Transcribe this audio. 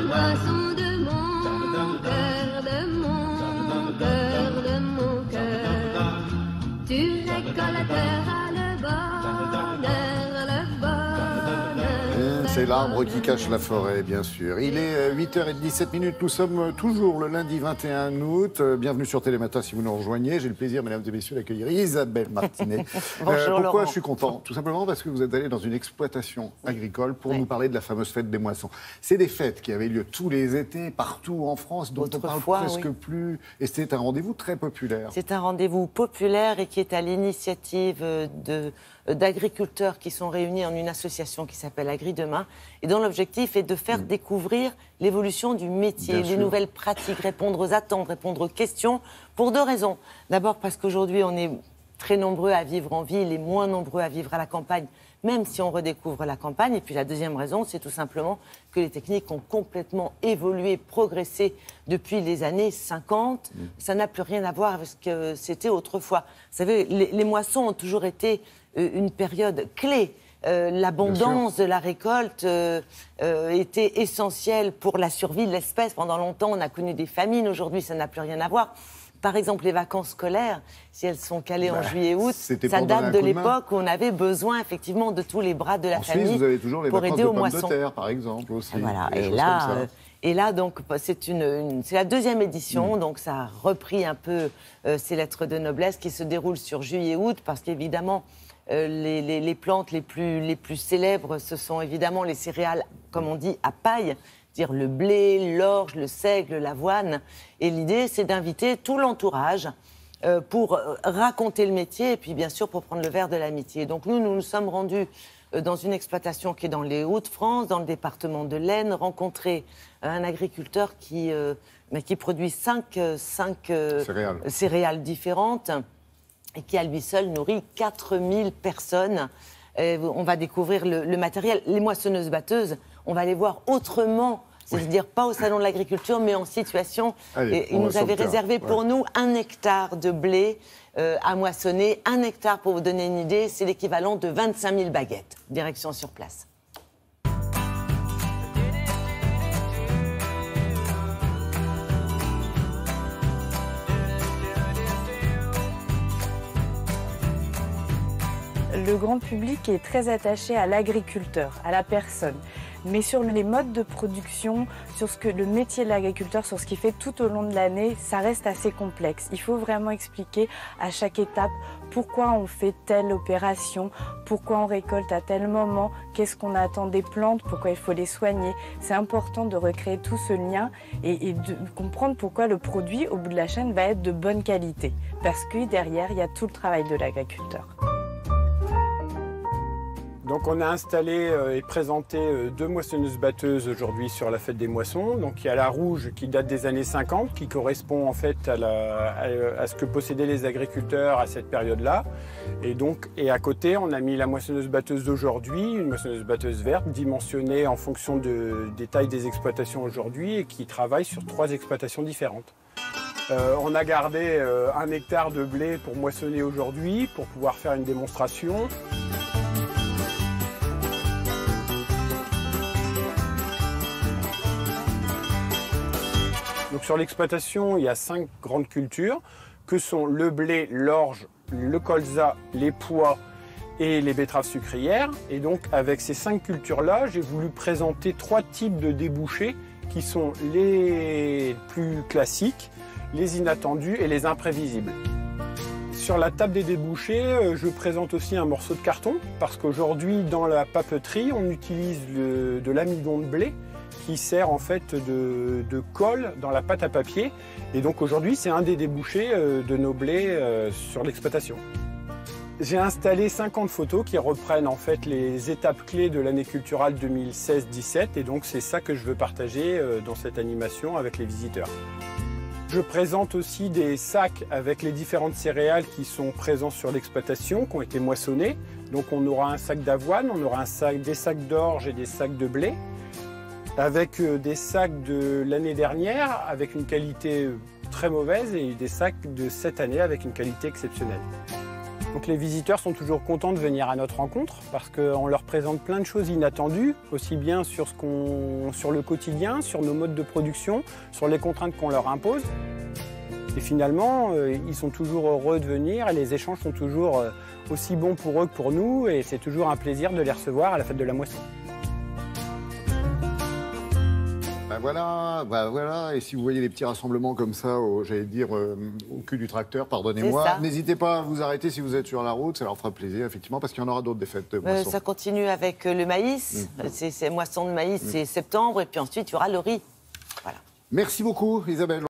moisson de mon cœur, de mon cœur, de mon cœur. Tu récolteras le bonheur, le bonheur. C'est l'arbre qui cache la forêt, bien sûr. Il est 8h17. Nous sommes toujours le lundi 21 août. Bienvenue sur Télématin si vous nous rejoignez. J'ai le plaisir, mesdames et messieurs, d'accueillir Isabelle Martinet. Bonjour, pourquoi Laurent. je suis content? Tout simplement parce que vous êtes allé dans une exploitation agricole pour nous parler de la fameuse fête des moissons. C'est des fêtes qui avaient lieu tous les étés, partout en France, dont on parle presque plus. Et c'est un rendez-vous très populaire. C'est un rendez-vous populaire et qui est à l'initiative d'agriculteurs qui sont réunis en une association qui s'appelle Agri Demain et dont l'objectif est de faire découvrir l'évolution du métier, les nouvelles pratiques, répondre aux attentes, répondre aux questions pour deux raisons. D'abord parce qu'aujourd'hui on est très nombreux à vivre en ville et moins nombreux à vivre à la campagne, même si on redécouvre la campagne. Et puis la deuxième raison, c'est tout simplement que les techniques ont complètement évolué, progressé depuis les années 50. Ça n'a plus rien à voir avec ce que c'était autrefois. Vous savez, les moissons ont toujours été une période clé. L'abondance de la récolte était essentielle pour la survie de l'espèce. Pendant longtemps, on a connu des famines. Aujourd'hui, ça n'a plus rien à voir. Par exemple, les vacances scolaires, si elles sont calées en juillet-août, ça date de l'époque où on avait besoin effectivement de tous les bras de la famille vous avez toujours les pour aider aux vacances de moissons. pommes de terre, par exemple, aussi. Voilà. Et là, donc, c'est la deuxième édition, donc ça a repris un peu ces lettres de noblesse qui se déroulent sur juillet-août, parce qu'évidemment, les plantes les plus célèbres, ce sont évidemment les céréales, comme on dit, à paille, dire le blé, l'orge, le seigle, l'avoine. Et l'idée, c'est d'inviter tout l'entourage pour raconter le métier et puis, bien sûr, pour prendre le verre de l'amitié. Donc, nous nous sommes rendus dans une exploitation qui est dans les Hauts-de-France, dans le département de l'Aisne, rencontrer un agriculteur qui produit cinq céréales différentes et qui, à lui seul, nourrit 4000 personnes. On va découvrir le matériel. Les moissonneuses-batteuses, on va les voir autrement, c'est-à-dire pas au salon de l'agriculture, mais en situation. Ils nous avaient réservé pour nous 1 hectare de blé à moissonner. 1 hectare, pour vous donner une idée, c'est l'équivalent de 25 000 baguettes. Direction sur place. Le grand public est très attaché à l'agriculteur, à la personne. Mais sur les modes de production, sur le métier de l'agriculteur, sur ce qu'il fait tout au long de l'année, ça reste assez complexe. Il faut vraiment expliquer à chaque étape pourquoi on fait telle opération, pourquoi on récolte à tel moment, qu'est-ce qu'on attend des plantes, pourquoi il faut les soigner. C'est important de recréer tout ce lien et de comprendre pourquoi le produit, au bout de la chaîne, va être de bonne qualité. Parce que derrière, il y a tout le travail de l'agriculteur. Donc on a installé et présenté 2 moissonneuses-batteuses aujourd'hui sur la fête des moissons. Donc il y a la rouge qui date des années 50, qui correspond en fait à ce que possédaient les agriculteurs à cette période-là. Et à côté, on a mis la moissonneuse-batteuse d'aujourd'hui, une moissonneuse-batteuse verte, dimensionnée en fonction des tailles des exploitations aujourd'hui et qui travaille sur 3 exploitations différentes. On a gardé 1 hectare de blé pour moissonner aujourd'hui, pour pouvoir faire une démonstration. Donc sur l'exploitation, il y a 5 grandes cultures que sont le blé, l'orge, le colza, les pois et les betteraves sucrières. Et donc avec ces 5 cultures-là, j'ai voulu présenter 3 types de débouchés qui sont les plus classiques, les inattendus et les imprévisibles. Sur la table des débouchés, je présente aussi un morceau de carton parce qu'aujourd'hui dans la papeterie, on utilise de l'amidon de blé qui sert en fait de colle dans la pâte à papier. Et donc aujourd'hui, c'est un des débouchés de nos blés sur l'exploitation. J'ai installé 50 photos qui reprennent en fait les étapes clés de l'année culturelle 2016-17 et donc c'est ça que je veux partager dans cette animation avec les visiteurs. Je présente aussi des sacs avec les différentes céréales qui sont présentes sur l'exploitation, qui ont été moissonnées. Donc on aura un sac d'avoine, on aura des sacs d'orge et des sacs de blé, avec des sacs de l'année dernière avec une qualité très mauvaise et des sacs de cette année avec une qualité exceptionnelle. Donc les visiteurs sont toujours contents de venir à notre rencontre parce qu'on leur présente plein de choses inattendues, aussi bien sur le quotidien, sur nos modes de production, sur les contraintes qu'on leur impose. Et finalement, ils sont toujours heureux de venir et les échanges sont toujours aussi bons pour eux que pour nous et c'est toujours un plaisir de les recevoir à la fête de la moisson. Voilà, et si vous voyez des petits rassemblements comme ça, j'allais dire, au cul du tracteur, pardonnez-moi, n'hésitez pas à vous arrêter si vous êtes sur la route, ça leur fera plaisir, effectivement, parce qu'il y en aura d'autres des fêtes de moisson. Ça continue avec le maïs, c'est moisson de maïs, c'est septembre, et puis ensuite il y aura le riz. Voilà. Merci beaucoup, Isabelle.